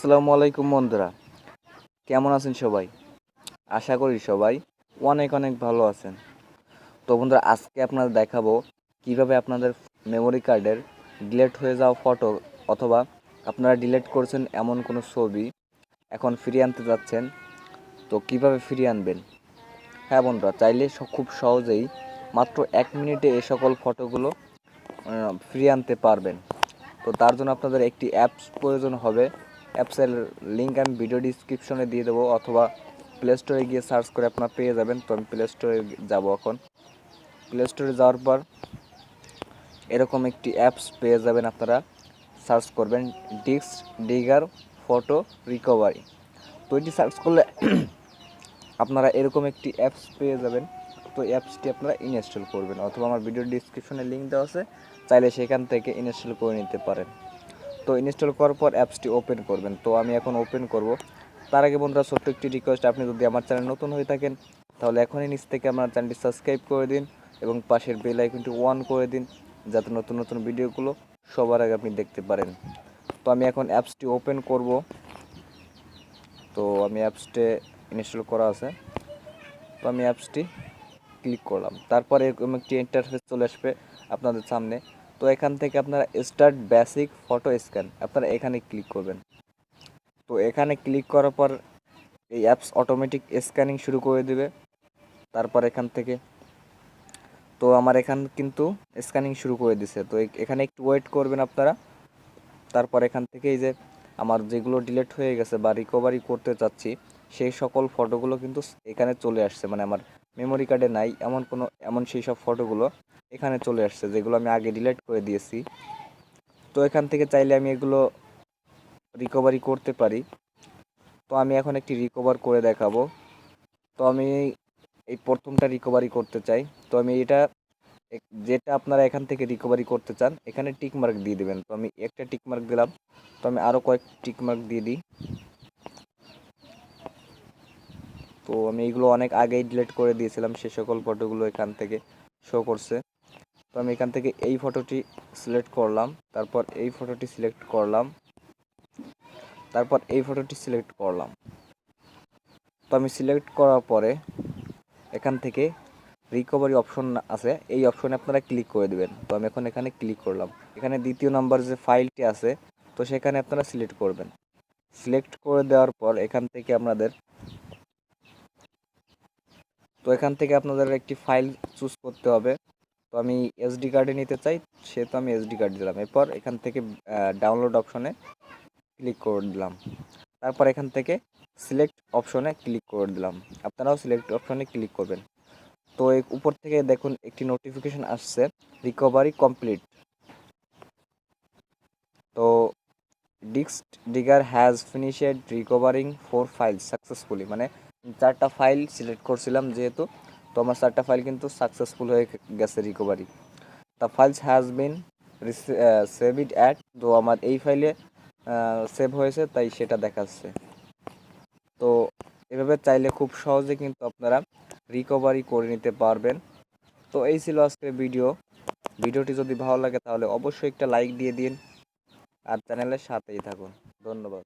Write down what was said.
আসসালামু আলাইকুম বন্ধুরা, কেমন আছেন সবাই? আশা করি সবাই অনেক অনেক ভালো আছেন। তো বন্ধুরা, আজকে আপনাদের দেখাবো কিভাবে আপনাদের মেমোরি কার্ডের ডিলিট হয়ে যাওয়া ফটো অথবা আপনারা ডিলিট করেছেন এমন কোনো ছবি এখন ফিরিয়ে আনতে যাচ্ছেন। তো কিভাবে ফিরিয়ে আনবেন? হ্যাঁ বন্ধুরা, চাইলে খুব সহজেই মাত্র 1 মিনিটে এই সকল ফটোগুলো ফিরিয়ে আনতে পারবেন। তো তার জন্য আপনাদের একটি অ্যাপস প্রয়োজন হবে। অ্যাপসের লিঙ্ক আমি ভিডিও ডিসক্রিপশনে দিয়ে দেবো, অথবা প্লে স্টোরে গিয়ে সার্চ করে আপনারা পেয়ে যাবেন। তো আমি প্লে স্টোরে যাবো। এখন প্লে স্টোরে যাওয়ার পর এরকম একটি অ্যাপস পেয়ে যাবেন। আপনারা সার্চ করবেন ডিস্ক ডিগার ফটো রিকভারি। তো এটি সার্চ করলে আপনারা এরকম একটি অ্যাপস পেয়ে যাবেন। তো অ্যাপসটি আপনারা ইনস্টল করবেন, অথবা আমার ভিডিও ডিসক্রিপশনে লিঙ্ক দেওয়া আছে, চাইলে সেখান থেকে ইনস্টল করে নিতে পারেন। তো ইনস্টল করার পর অ্যাপসটি ওপেন করবেন। তো আমি এখন ওপেন করব। তার আগে বন্ধুরা, ছোট্ট একটি রিকোয়েস্ট, আপনি যদি আমার চ্যানেল নতুন হয়ে থাকেন তাহলে এখনই নিচ থেকে আমার চ্যানেলটি সাবস্ক্রাইব করে দিন এবং পাশের বেল আইকনটি অন করে দিন, যাতে নতুন নতুন ভিডিওগুলো সবার আগে আপনি দেখতে পারেন। তো আমি এখন অ্যাপসটি ওপেন করব। তো আমি অ্যাপসটি ইনস্টল করা আছে। তো আমি অ্যাপসটি ক্লিক করলাম। তারপরে এরকম একটি ইন্টারফেস চলে আসবে আপনাদের সামনে। তো এখান থেকে আপনারা স্টার্ট বেসিক ফটো স্ক্যান, আপনারা এখানে ক্লিক করবেন। তো এখানে ক্লিক করার পর এই অ্যাপস অটোমেটিক স্ক্যানিং শুরু করে দেবে। তারপর এখান থেকে তো আমার এখান কিন্তু স্ক্যানিং শুরু করে দিছে। তো এখানে একটু ওয়েট করবেন আপনারা। তারপর এখান থেকে এই যে আমার যেগুলো ডিলিট হয়ে গেছে বা রিকভারি করতে চাচ্ছি সেই সকল ফটোগুলো কিন্তু এখানে চলে আসছে, মানে আমার মেমোরি কার্ডে নাই এমন সেই সব ফটোগুলো এখানে চলে আসছে, যেগুলো আমি আগে ডিলিট করে দিয়েছি। তো এখান থেকে চাইলে আমি এগুলো রিকভারি করতে পারি। তো আমি এখন একটি রিকভার করে দেখাবো। তো আমি এই প্রথমটা রিকভারি করতে চাই। তো আমি যেটা আপনারা এখান থেকে রিকভারি করতে চান এখানে টিক মার্ক দিয়ে দেবেন। তো আমি একটা টিক মার্ক দিলাম। তো আমি আরও কয়েক টিক মার্ক দিয়ে দিই। তো আমি এইগুলো অনেক আগেই ডিলিট করে দিয়েছিলাম, সে সকল ফটোগুলো এখান থেকে শো করছে। তো আমি এখান থেকে এই ফটোটি সিলেক্ট করলাম, তারপর এই ফটোটি সিলেক্ট করলাম, তারপর এই ফটোটি সিলেক্ট করলাম। তো আমি সিলেক্ট করার পরে এখান থেকে রিকভারি অপশন আছে, এই অপশনে আপনারা ক্লিক করে দেবেন। তো আমি এখন এখানে ক্লিক করলাম। এখানে দ্বিতীয় নাম্বার যে ফাইলটি আছে তো সেখানে আপনারা সিলেক্ট করবেন। সিলেক্ট করে দেওয়ার পর এখান থেকে আপনাদের একটি ফাইল চুজ করতে হবে। তো আমি এসডি কার্ডে নিতে চাই, সেহেতু আমি এসডি কার্ড দিলাম। এরপর এখান থেকে ডাউনলোড অপশনে ক্লিক করে দিলাম। তারপর এখান থেকে সিলেক্ট অপশনে ক্লিক করে দিলাম। আপনারাও সিলেক্ট অপশনে ক্লিক করবেন। তো এই উপর থেকে দেখুন একটি নোটিফিকেশন আসছে, রিকভারি কমপ্লিট। তো disk digger has finished recovering 4 files successfully, মানে 4টা ফাইল সিলেক্ট করছিলাম যেহেতু, তো আমার 4টা ফাইল কিন্তু সাকসেসফুল হয়ে গেছে recovery. The files has been saved at, তো আমার এই ফাইলে সেভ হয়েছে তাই সেটা দেখাচ্ছে। তো এভাবে চাইলে খুব সহজে কিন্তু আপনারা রিকভারি করে নিতে পারবেন। তো এই ছিল আজকের ভিডিওটি যদি ভালো লাগে তাহলে অবশ্যই একটা লাইক দিয়ে দিন আর চ্যানেলের সাথেই থাকুন। ধন্যবাদ।